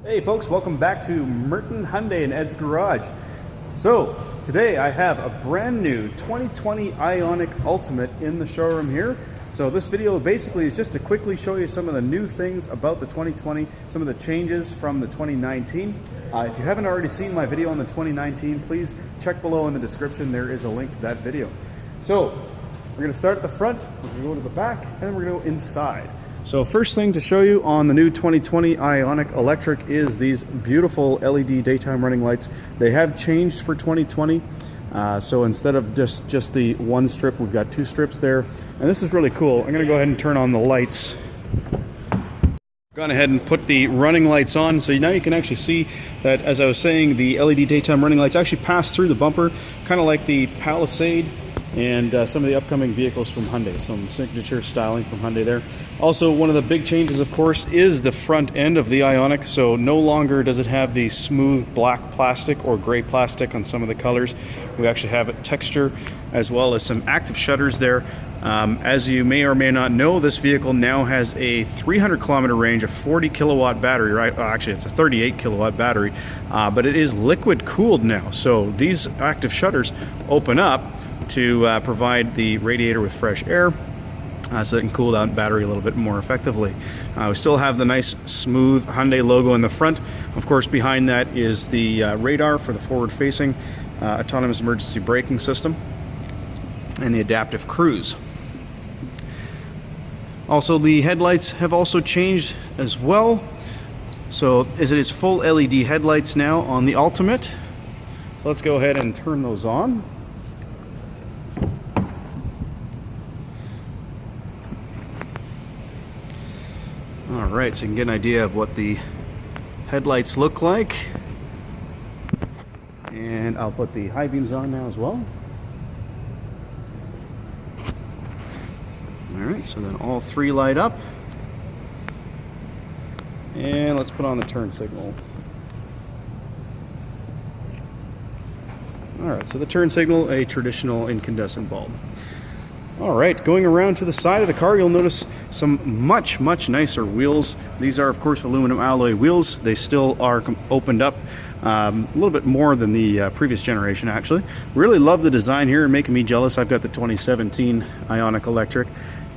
Hey folks, welcome back to Merton Hyundai and Ed's Garage. So today I have a brand new 2020 Ioniq Ultimate in the showroom here. So this video basically is just to quickly show you some of the new things about the 2020, some of the changes from the 2019. If you haven't already seen my video on the 2019, please check below in the description. There is a link to that video. So we're going to start at the front, we're going to go to the back, and then we're going to go inside. So first thing to show you on the new 2020 Ioniq Electric is these beautiful LED daytime running lights. They have changed for 2020. So instead of just the one strip, we've got two strips there. And this is really cool. I'm going to go ahead and turn on the lights. Gone ahead and put the running lights on. So now you can actually see that, as I was saying, the LED daytime running lights actually pass through the bumper, kind of like the Palisade and some of the upcoming vehicles from Hyundai. Some signature styling from Hyundai there. Also, one of the big changes, of course, is the front end of the Ioniq. So no longer does it have the smooth black plastic or gray plastic on some of the colors. We actually have a texture as well as some active shutters there. As you may or may not know, this vehicle now has a 300 kilometer range, a 40 kilowatt battery, right? Actually, it's a 38 kilowatt battery, but it is liquid cooled now. So these active shutters open up to provide the radiator with fresh air, so it can cool down battery a little bit more effectively. We still have the nice smooth Hyundai logo in the front. Of course, behind that is the radar for the forward-facing autonomous emergency braking system and the adaptive cruise. Also, the headlights have also changed as well. So as it is full LED headlights now on the Ultimate. So let's go ahead and turn those on. Alright, so you can get an idea of what the headlights look like. And I'll put the high beams on now as well. Alright, so then all three light up. And let's put on the turn signal. Alright, so the turn signal, a traditional incandescent bulb. Alright, going around to the side of the car, you'll notice some much nicer wheels. These are, of course, aluminum alloy wheels. They still are opened up a little bit more than the previous generation, actually. Really love the design here, making me jealous. I've got the 2017 Ioniq Electric,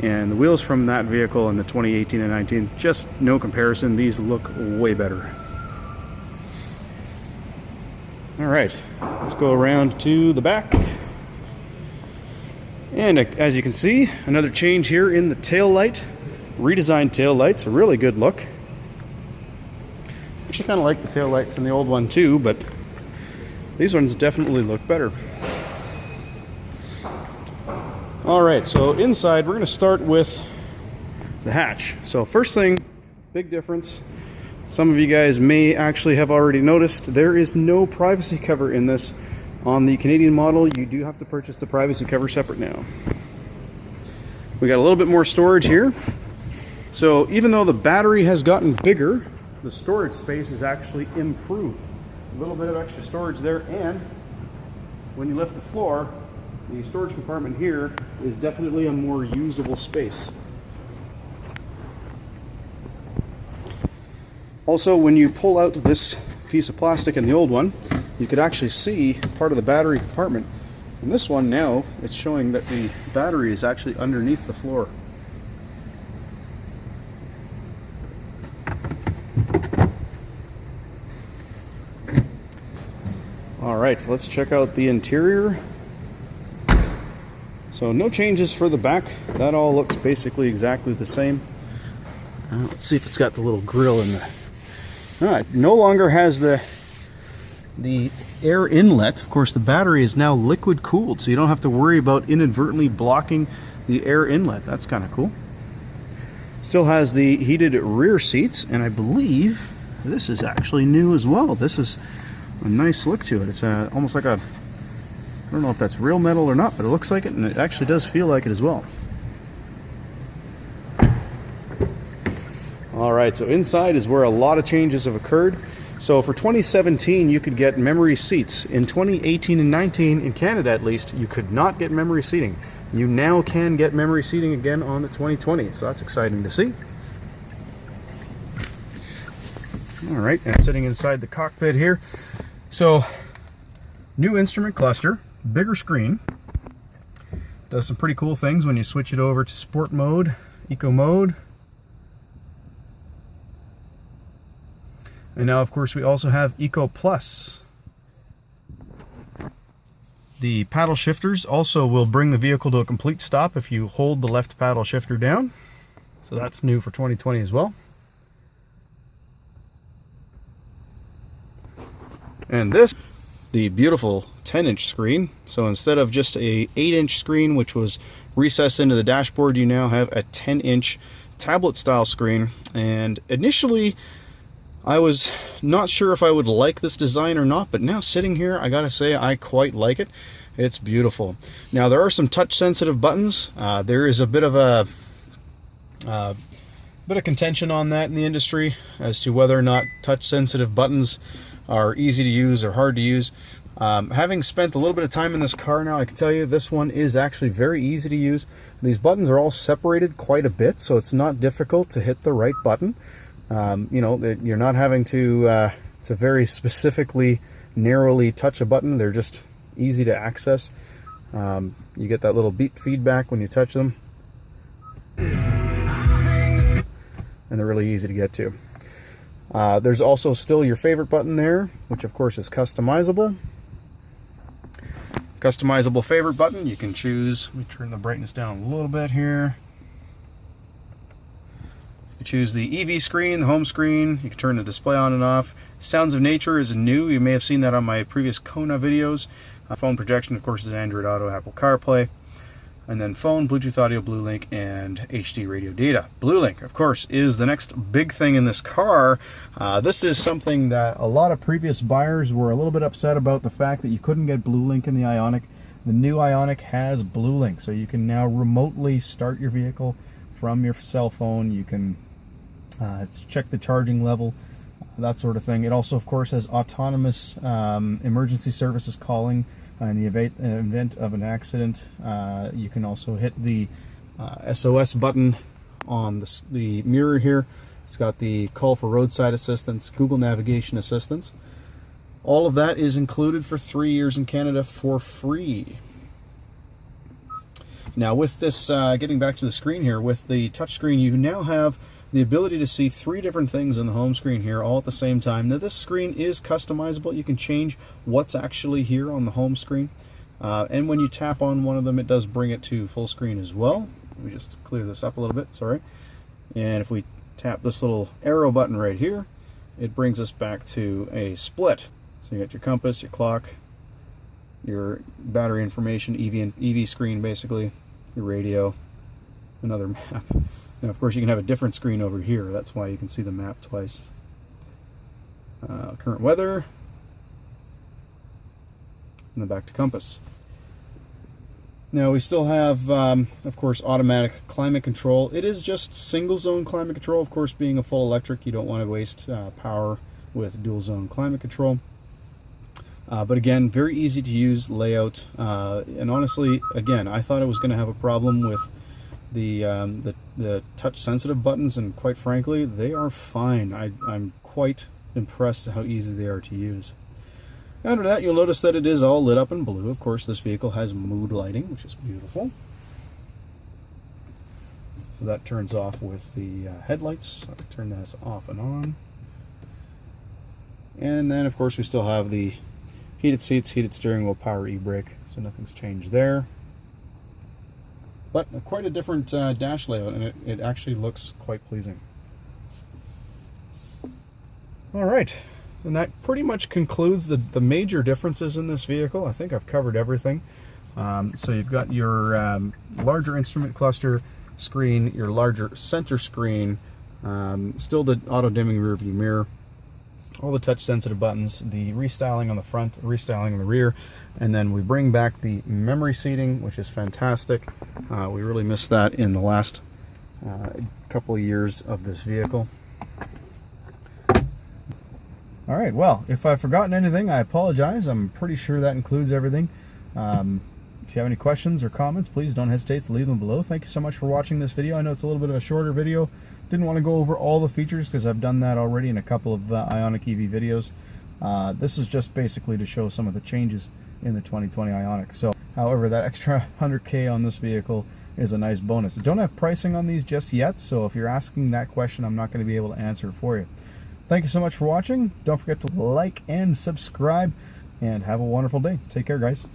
and the wheels from that vehicle and the 2018 and 19, just no comparison. These look way better. Alright, let's go around to the back. And as you can see, another change here in the tail light. Redesigned tail lights, a really good look. Actually kind of like the tail lights in the old one too, but these ones definitely look better. Alright, so inside we're going to start with the hatch. So first thing, big difference. Some of you guys may actually have already noticed there is no privacy cover in this. On the Canadian model, you do have to purchase the privacy cover separate now. We got a little bit more storage here. So even though the battery has gotten bigger, the storage space is actually improved. A little bit of extra storage there, and when you lift the floor, the storage compartment here is definitely a more usable space. Also, when you pull out this piece of plastic in the old one, you could actually see part of the battery compartment. In this one now, it's showing that the battery is actually underneath the floor. Alright, let's check out the interior. So no changes for the back. That all looks basically exactly the same. Let's see if it's got the little grill in there. Alright, no longer has the air inlet. Of course, the battery is now liquid cooled, so you don't have to worry about inadvertently blocking the air inlet. That's kind of cool. Still has the heated rear seats, and I believe this is actually new as well. This is a nice look to it. It's almost like a, I don't know if that's real metal or not, but it looks like it, and it actually does feel like it as well. Alright, so inside is where a lot of changes have occurred. So for 2017, you could get memory seats. In 2018 and 19, in Canada at least, you could not get memory seating. You now can get memory seating again on the 2020, so that's exciting to see. All right, and sitting inside the cockpit here. So, new instrument cluster, bigger screen. Does some pretty cool things when you switch it over to sport mode, eco mode. And now, of course, we also have Eco Plus. The paddle shifters also will bring the vehicle to a complete stop if you hold the left paddle shifter down. So that's new for 2020 as well. And this, the beautiful 10-inch screen. So instead of just a 8-inch screen, which was recessed into the dashboard, you now have a 10-inch tablet-style screen. And initially, I was not sure if I would like this design or not, but now sitting here, I gotta say I quite like it. It's beautiful. Now there are some touch-sensitive buttons. There is a bit of contention on that in the industry as to whether or not touch-sensitive buttons are easy to use or hard to use. Having spent a little bit of time in this car now, I can tell you this one is actually very easy to use. These buttons are all separated quite a bit, so it's not difficult to hit the right button. You know, you're not having to very specifically, narrowly touch a button. They're just easy to access. You get that little beep feedback when you touch them. And they're really easy to get to. There's also still your favorite button there, which of course is customizable. Customizable favorite button, you can choose, let me turn the brightness down a little bit here. You choose the EV screen, the home screen, you can turn the display on and off. Sounds of Nature is new, you may have seen that on my previous Kona videos. Phone projection, of course, is Android Auto, Apple CarPlay. And then phone, Bluetooth audio, BlueLink, and HD radio data. BlueLink, of course, is the next big thing in this car. This is something that a lot of previous buyers were a little bit upset about, the fact that you couldn't get BlueLink in the Ioniq. The new Ioniq has BlueLink, so you can now remotely start your vehicle from your cell phone. You can check the charging level, that sort of thing. It also, of course, has autonomous emergency services calling. In the event of an accident. You can also hit the SOS button on the mirror here. It's got the call for roadside assistance, Google navigation assistance. All of that is included for 3 years in Canada for free. Now with this, getting back to the screen here, with the touchscreen, you now have the ability to see 3 different things on the home screen here all at the same time. Now this screen is customizable. You can change what's actually here on the home screen. And when you tap on one of them, it does bring it to full screen as well. Let me just clear this up a little bit, sorry. And if we tap this little arrow button right here, it brings us back to a split. So you got your compass, your clock, your battery information, EV screen basically, your radio, another map. Now, of course, you can have a different screen over here. That's why you can see the map twice. Current weather. And then back to compass. Now, we still have, of course, automatic climate control. It is just single zone climate control. Of course, being a full electric, you don't want to waste power with dual zone climate control. But again, very easy to use layout. And honestly, again, I thought I was going to have a problem with the touch sensitive buttons, and quite frankly they are fine. I'm quite impressed at how easy they are to use. Under that, you'll notice that it is all lit up in blue. Of course, this vehicle has mood lighting, which is beautiful. So that turns off with the headlights. I'll turn this off and on. And then of course we still have the heated seats, heated steering wheel, power e-brake, so nothing's changed there. But quite a different dash layout, and it actually looks quite pleasing. All right, and that pretty much concludes the major differences in this vehicle. I think I've covered everything. So you've got your larger instrument cluster screen, your larger center screen, still the auto-dimming rear view mirror, all the touch-sensitive buttons, the restyling on the front, restyling on the rear, and then we bring back the memory seating, which is fantastic. We really missed that in the last couple of years of this vehicle. All right, well, if I've forgotten anything, I apologize. I'm pretty sure that includes everything. If you have any questions or comments, please don't hesitate to leave them below. Thank you so much for watching this video. I know it's a little bit of a shorter video, Didn't want to go over all the features because I've done that already in a couple of Ioniq EV videos. This is just basically to show some of the changes in the 2020 Ioniq. So, however, that extra 100K on this vehicle is a nice bonus. I don't have pricing on these just yet, so if you're asking that question, I'm not going to be able to answer it for you. Thank you so much for watching. Don't forget to like and subscribe, and have a wonderful day. Take care, guys.